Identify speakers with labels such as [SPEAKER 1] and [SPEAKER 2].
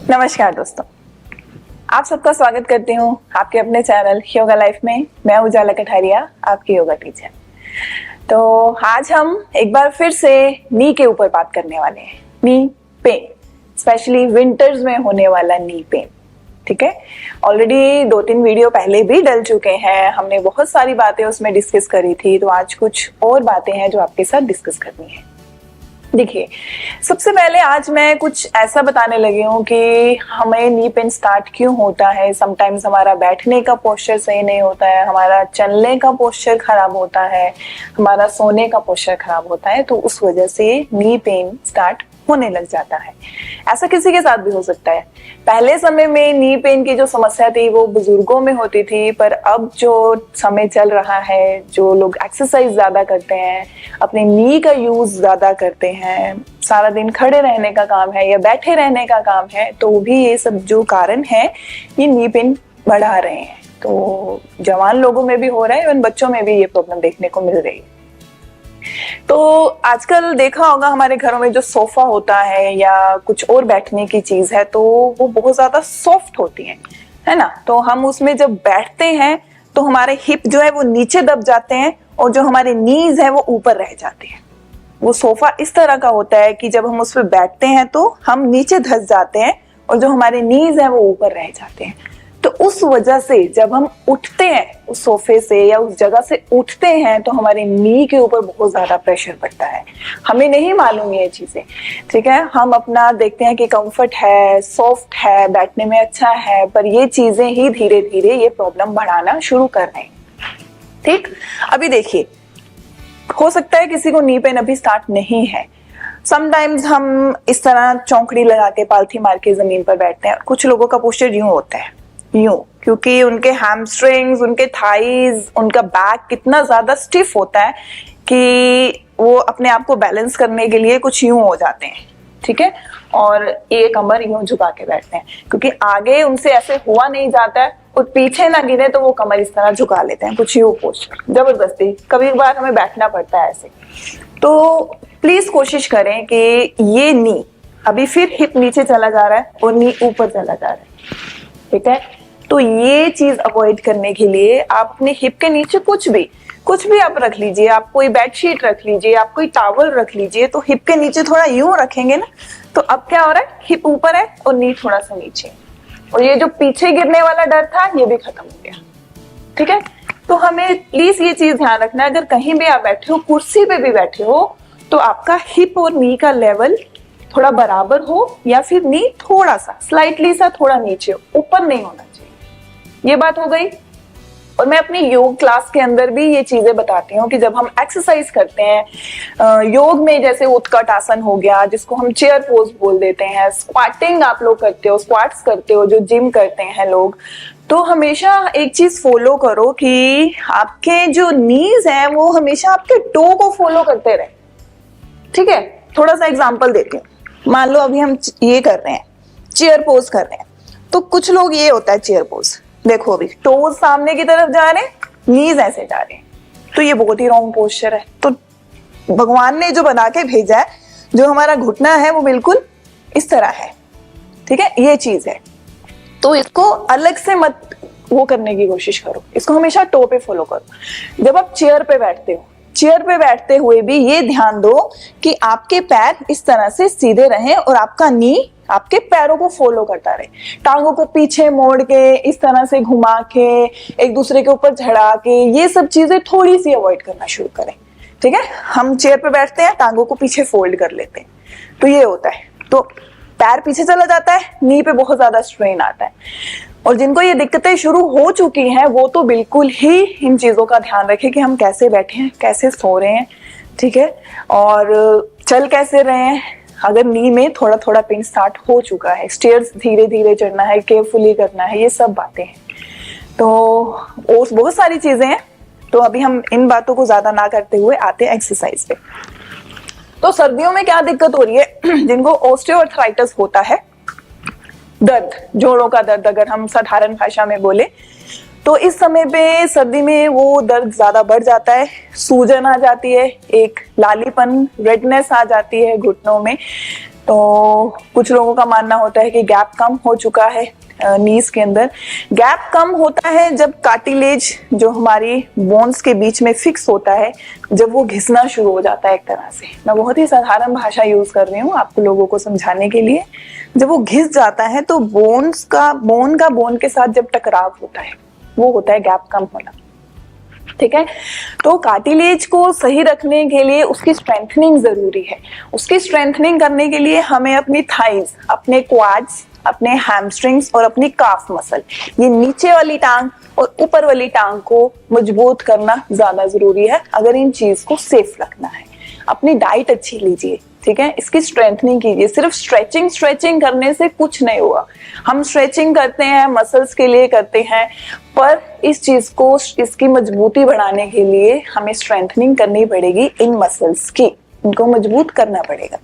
[SPEAKER 1] नमस्कार दोस्तों, आप सबका स्वागत करती हूँ आपके अपने चैनल योगा लाइफ में। मैं उजाला कठारिया, आपकी योगा टीचर। तो आज हम एक बार फिर से नी के ऊपर बात करने वाले हैं। नी पेन, स्पेशली विंटर्स में होने वाला नी पेन। ठीक है, ऑलरेडी 2-3 वीडियो पहले भी डल चुके हैं, हमने बहुत सारी बातें उसमें डिस्कस करी थी। तो आज कुछ और बातें हैं जो आपके साथ डिस्कस करनी है। देखिए, सबसे पहले आज मैं कुछ ऐसा बताने लगी हूँ कि हमें नी पेन स्टार्ट क्यों होता है। समटाइम्स हमारा बैठने का पोस्चर सही नहीं होता है, हमारा चलने का पोस्चर खराब होता है, हमारा सोने का पोस्चर खराब होता है, तो उस वजह से नी पेन स्टार्ट होने लग जाता है। ऐसा किसी के साथ भी हो सकता है। पहले समय में नी पेन की जो समस्या थी वो बुजुर्गों में होती थी, पर अब जो समय चल रहा है, जो लोग एक्सरसाइज ज्यादा करते हैं, अपने नी का यूज ज्यादा करते हैं, सारा दिन खड़े रहने का काम है या बैठे रहने का काम है, तो भी ये सब जो कारण है ये नी पेन बढ़ा रहे हैं। तो जवान लोगों में भी हो रहा है, बच्चों में भी ये प्रॉब्लम देखने को मिल रही है। तो आजकल देखा होगा हमारे घरों में जो सोफा होता है या कुछ और बैठने की चीज है, तो वो बहुत ज्यादा सॉफ्ट होती है ना। तो हम उसमें जब बैठते हैं तो हमारे हिप जो है वो नीचे दब जाते हैं और जो हमारे नीज है वो ऊपर रह जाते हैं। वो सोफा इस तरह का होता है कि जब हम उस पर बैठते हैं तो हम नीचे धंस जाते हैं और जो हमारे नीज है वो ऊपर रह जाते हैं। तो उस वजह से जब हम उठते हैं उस सोफे से या उस जगह से उठते हैं तो हमारे नी के ऊपर बहुत ज्यादा प्रेशर पड़ता है। हमें नहीं मालूम ये चीजें, ठीक है। हम अपना देखते हैं कि कंफर्ट है, सॉफ्ट है, बैठने में अच्छा है, पर ये चीजें ही धीरे धीरे ये प्रॉब्लम बढ़ाना शुरू कर रहे हैं। ठीक, अभी देखिए, हो सकता है किसी को नी पेन अभी स्टार्ट नहीं है। समटाइम्स हम इस तरह चौकड़ी लगा के पालथी मार के जमीन पर बैठते हैं। कुछ लोगों का पोस्चर यूं होता है, यूं, क्योंकि उनके हैमस्ट्रिंग्स, उनके थाइज, उनका बैक कितना ज्यादा स्टिफ होता है कि वो अपने आप को बैलेंस करने के लिए कुछ यूं हो जाते हैं। ठीक है, और ये कमर यूं झुका के बैठते हैं क्योंकि आगे उनसे ऐसे हुआ नहीं जाता है और पीछे ना गिरे तो वो कमर इस तरह झुका लेते हैं, कुछ यूं पोस्चर। जबरदस्ती कभी बार हमें बैठना पड़ता है ऐसे। तो प्लीज कोशिश करें कि ये नी, अभी फिर हिप नीचे चला जा रहा है और नी ऊपर चला जा रहा है। ठीक है, तो ये चीज अवॉइड करने के लिए आप अपने हिप के नीचे कुछ भी आप रख लीजिए। आप कोई बेडशीट रख लीजिए, आप कोई टॉवल रख लीजिए, तो हिप के नीचे थोड़ा यूं रखेंगे ना, तो अब क्या हो रहा है, हिप ऊपर है और नी थोड़ा सा नीचे, और ये जो पीछे गिरने वाला डर था ये भी खत्म हो गया। ठीक है, तो हमें प्लीज ये चीज ध्यान रखना है, अगर कहीं भी आप बैठे हो, कुर्सी पे भी बैठे हो, तो आपका हिप और नी का लेवल थोड़ा बराबर हो या फिर नी थोड़ा सा स्लाइटली सा थोड़ा नीचे हो, ऊपर नहीं होना चाहिए। ये बात हो गई। और मैं अपनी योग क्लास के अंदर भी ये चीजें बताती हूँ कि जब हम एक्सरसाइज करते हैं योग में, जैसे उत्कट आसन हो गया जिसको हम चेयर पोज बोल देते हैं, स्क्वाटिंग आप लोग करते हो, स्क्वाट्स करते हो जो जिम करते हैं लोग, तो हमेशा एक चीज फॉलो करो कि आपके जो नीज हैं वो हमेशा आपके टो को फॉलो करते रहे। ठीक है, थोड़ा सा एग्जाम्पल देती हूँ। मान लो अभी हम ये कर रहे हैं, चेयर पोज कर रहे हैं, तो कुछ लोग ये होता है चेयर पोज, देखो अभी टोज सामने की तरफ जा रहे हैं, नीज ऐसे जा रहे हैं, तो ये बहुत ही रॉन्ग पोस्चर है। तो भगवान ने जो बना के भेजा है, जो हमारा घुटना है वो बिल्कुल इस तरह है। ठीक है, ये चीज है, तो इसको अलग से मत वो करने की कोशिश करो, इसको हमेशा टो पे फॉलो करो। जब आप चेयर पे बैठते हो, चेयर पे बैठते हुए भी ये ध्यान दो कि आपके पैर इस तरह से सीधे रहें और आपका नी आपके पैरों को फॉलो करता रहे। टांगों को पीछे मोड़ के, इस तरह से घुमा के, एक दूसरे के ऊपर झड़ा के, ये सब चीजें थोड़ी सी अवॉइड करना शुरू करें। ठीक है, हम चेयर पे बैठते हैं, टांगों को पीछे फोल्ड कर लेते हैं, तो ये होता है, तो पैर पीछे चला जाता है, नी पे बहुत ज्यादा स्ट्रेन आता है। और जिनको ये दिक्कतें शुरू हो चुकी हैं वो तो बिल्कुल ही इन चीजों का ध्यान रखें कि हम कैसे बैठे हैं, कैसे सो रहे हैं। ठीक है, और चल कैसे रहे हैं। अगर नी में थोड़ा थोड़ा पेन स्टार्ट हो चुका है, स्टेयर्स धीरे धीरे चढ़ना है, केयरफुली करना है, ये सब बातें हैं। तो बहुत सारी चीजें हैं, तो अभी हम इन बातों को ज्यादा ना करते हुए आते हैं एक्सरसाइज पे। तो सर्दियों में क्या दिक्कत हो रही है, जिनको ऑस्टियोआर्थराइटिस होता है, दर्द, जोड़ों का दर्द अगर हम साधारण भाषा में बोले, तो इस समय पे सर्दी में वो दर्द ज्यादा बढ़ जाता है, सूजन आ जाती है, एक लालीपन, रेडनेस आ जाती है घुटनों में, तो कुछ लोगों का मानना होता है कि गैप कम हो चुका है नीज के अंदर। गैप कम होता है जब कार्टिलेज जो हमारी बोन्स के बीच में फिक्स होता है, जब वो घिसना शुरू हो जाता है एक तरह से। मैं बहुत ही साधारण भाषा यूज कर रही हूँ आपको लोगों को समझाने के लिए। जब वो घिस जाता है तो बोन के साथ जब टकराव होता है, वो होता है गैप कम होना। ठीक है, तो कार्टिलेज को सही रखने के लिए उसकी स्ट्रेंथनिंग जरूरी है। उसकी स्ट्रेंथनिंग करने के लिए हमें अपनी थाइज, अपने क्वाड्स, अपने हैमस्ट्रिंग्स और अपनी काफ मसल, ये नीचे वाली टांग और ऊपर वाली टांग को मजबूत करना ज्यादा जरूरी है अगर इन चीज को सेफ रखना है। अपनी डाइट अच्छी लीजिए, ठीक है, इसकी स्ट्रेंथनिंग कीजिए। सिर्फ स्ट्रेचिंग करने से कुछ नहीं होगा। हम स्ट्रेचिंग करते हैं, मसल्स के लिए करते हैं, पर इस चीज को, इसकी मजबूती बढ़ाने के लिए हमें स्ट्रेंथनिंग करनी पड़ेगी इन मसल्स की, इनको मजबूत करना पड़ेगा।